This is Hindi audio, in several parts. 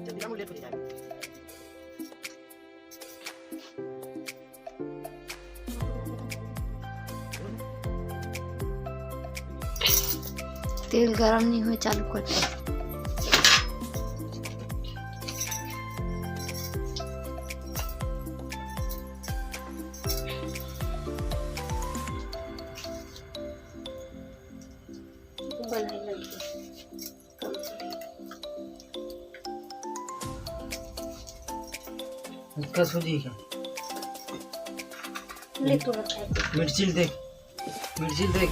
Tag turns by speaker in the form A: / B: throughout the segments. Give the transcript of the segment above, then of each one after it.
A: जल्दी ना, लेट हो जाएगा।
B: तेल गरम नहीं हुए, चालू कर दे।
A: इसका सूजी का
C: ले तो रखा है
A: मिर्ची देख, मिर्ची देख।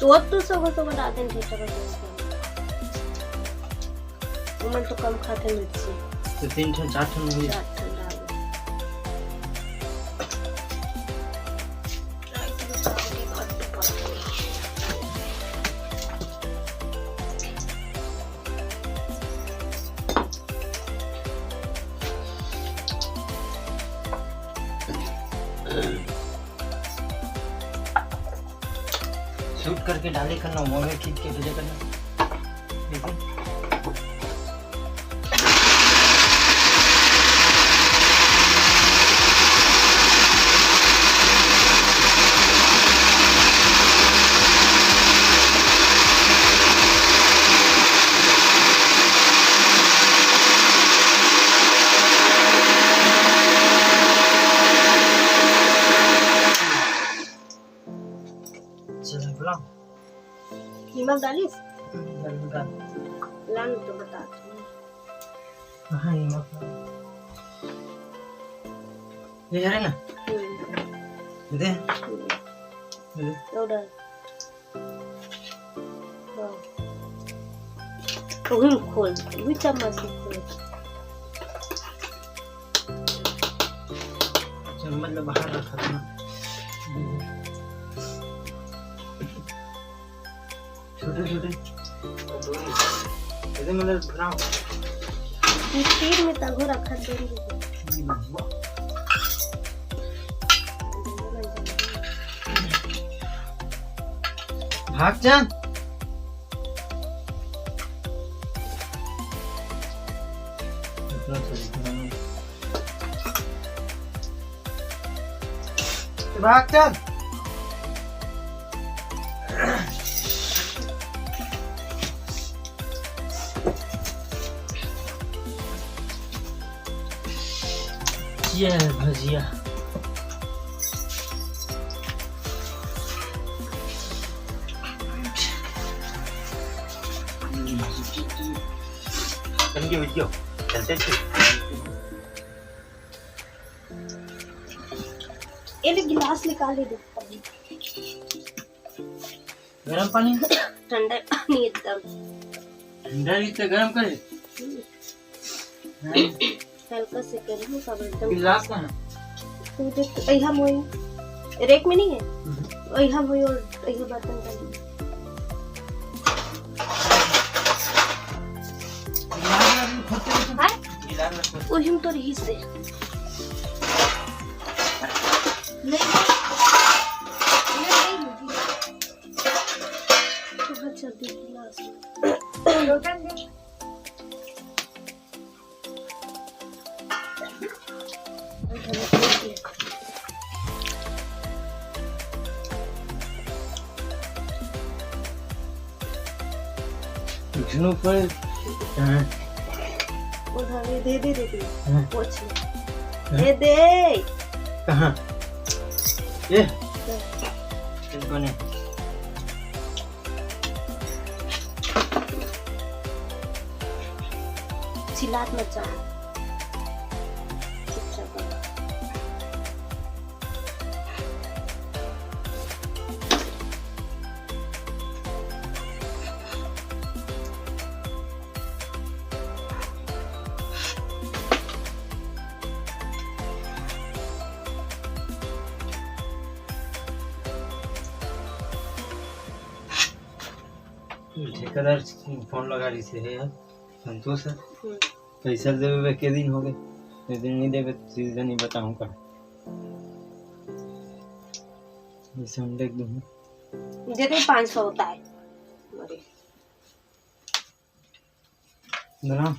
C: तो सब डाल दें ठेठा मन तो कम खाते मिर्ची
A: तो 3 ठन 4 ठन हुई।
C: 4 ठन डाल दे।
A: शूट करके डाले करना, मोबाइल खींच के भेजा करना, ठीक है। चल बुला
C: नमक डालिस
A: डाल।
C: लान तो बता दूँ।
A: हाँ नमक ये है ना, दे दे।
C: तो डाल तो खोल भी चम्मच से खोल।
A: चम्मच में बाहर रखा था ना। छोटे छोटे इधर मतलब बनाओ।
C: इस तीर में तगो रखा देंगे।
A: भाग जा। भाग चल। ये भजिया बन वीडियो चलते थे।
C: एक गिलास निकाल दे
A: गरम पानी,
C: ठंडा पानी एकदम
A: ठंडा इतना गरम करे।
C: हल्का से करेंगे सब एकदम।
A: गिलास का ना
C: तू देख ऐहा मोई रेक में नहीं है, ऐहा मोई और ऐहा बर्तन का नहीं। वही हम तो रही से नहीं तो अच्छा देख गिलास लोटन दे।
A: झुनू पर
C: उधर दे दे दे दे
A: हाँ।
C: पोछ ले दे दे
A: कहाँ ये बने
C: चिल्लात मत जाओ चुपचाप रहो।
A: ठेकेदार फोन लगा रही से है संतोष है। पैसा देवे के दिन हो गए, एक दिन नहीं देवे तो सीधा नहीं बताऊँ का।
C: जैसे 500 होता है।
A: बना